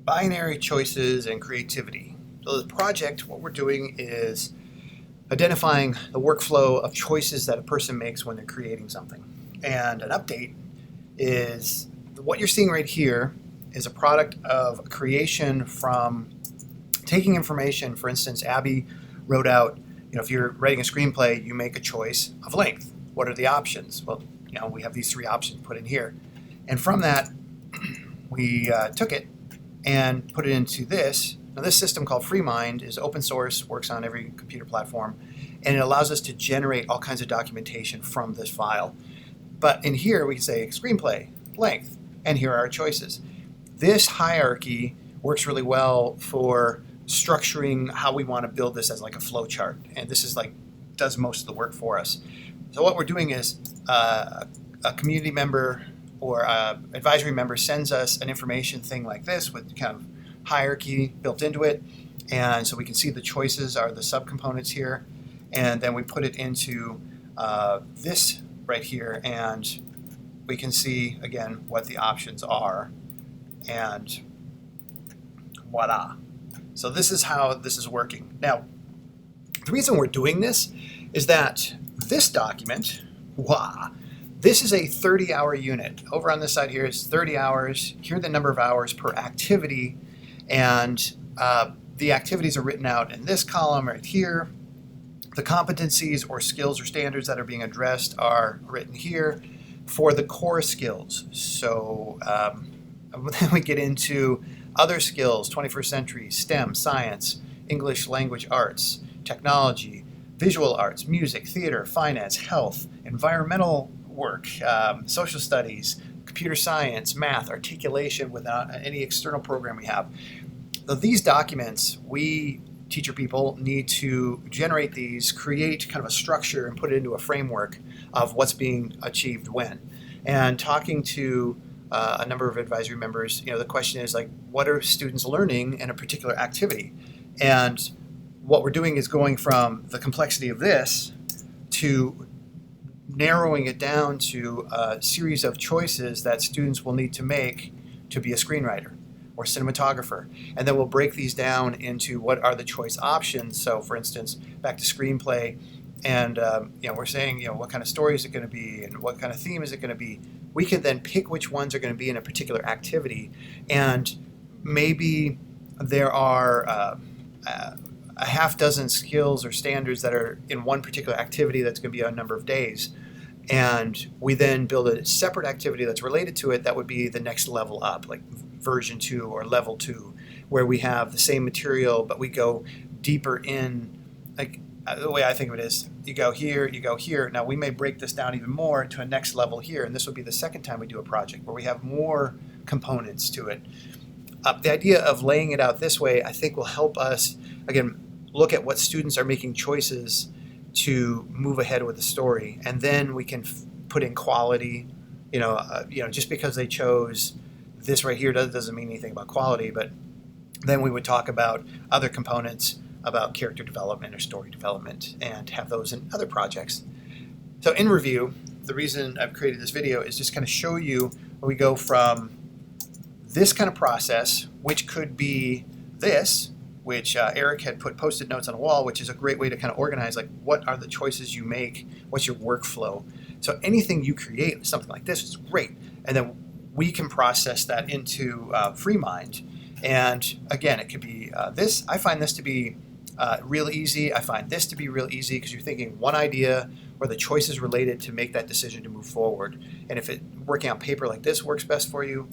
binary choices and creativity. So the project, what we're doing is identifying the workflow of choices that a person makes when they're creating something. And an update is what you're seeing right here is a product of a creation from taking information. For instance, Abby wrote out, if you're writing a screenplay, you make a choice of length. What are the options? Well, we have these 3 options put in here. And from that, we took it and put it into this. Now, this system called FreeMind is open source, works on every computer platform, and it allows us to generate all kinds of documentation from this file. But in here, we can say screenplay, length, and here are our choices. This hierarchy works really well for structuring how we want to build this as like a flow chart. And this is does most of the work for us. So what we're doing is a community member or advisory member sends us an information thing like this with kind of hierarchy built into it. And so we can see the choices are the subcomponents here. And then we put it into this right here, and we can see again what the options are, and voila. So this is how this is working. Now, the reason we're doing this is that this document, this is a 30-hour unit. Over on this side here is 30 hours. Here are the number of hours per activity, and the activities are written out in this column right here. The competencies or skills or standards that are being addressed are written here for the core skills. So then we get into other skills: 21st century, STEM, science, English language arts, technology, visual arts, music, theater, finance, health, environmental work, social studies, computer science, math, articulation without any external program we have. So these documents, we teacher people need to generate these, create kind of a structure, and put it into a framework of what's being achieved when. And talking to a number of advisory members, the question is what are students learning in a particular activity? And what we're doing is going from the complexity of this to narrowing it down to a series of choices that students will need to make to be a screenwriter or cinematographer. And then we'll break these down into what are the choice options. So for instance, back to screenplay, and we're saying, what kind of story is it going to be and what kind of theme is it going to be? We can then pick which ones are going to be in a particular activity, and maybe there are a half dozen skills or standards that are in one particular activity that's going to be a number of days. And we then build a separate activity that's related to it that would be the next level up, like version 2 or level 2, where we have the same material, but we go deeper in. The way I think of it is, you go here, you go here. Now we may break this down even more to a next level here, and this will be the second time we do a project where we have more components to it. The idea of laying it out this way, I think, will help us, again, look at what students are making choices to move ahead with the story, and then we can put in quality. Just because they chose this right here doesn't mean anything about quality, but then we would talk about other components about character development or story development and have those in other projects. So in review, the reason I've created this video is just kind of show you where we go from this kind of process, which could be this, which Eric had put Post-it notes on a wall, which is a great way to kind of organize, what are the choices you make, what's your workflow. So anything you create, something like this, is great. And then we can process that into FreeMind. And again, it could be this. I find this to be real easy. I find this to be real easy because you're thinking one idea or the choices related to make that decision to move forward. And if working on paper like this works best for you,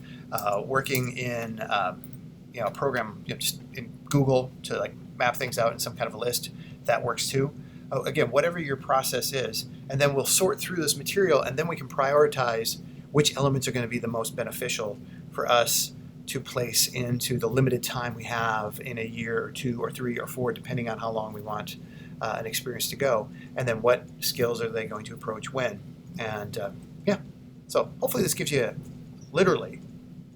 working in a program, just in Google to map things out in some kind of a list, that works too. Again, whatever your process is, and then we'll sort through this material, and then we can prioritize which elements are going to be the most beneficial for us to place into the limited time we have in a year or 2 or 3 or 4, depending on how long we want an experience to go, and then what skills are they going to approach when. And so hopefully this gives you literally,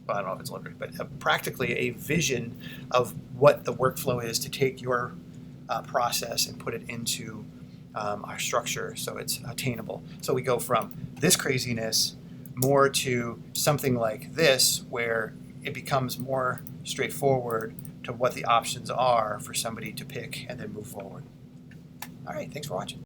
well, I don't know if it's literally, but practically a vision of what the workflow is to take your process and put it into our structure so it's attainable. So we go from this craziness more to something like this, where it becomes more straightforward to what the options are for somebody to pick and then move forward. All right, thanks for watching.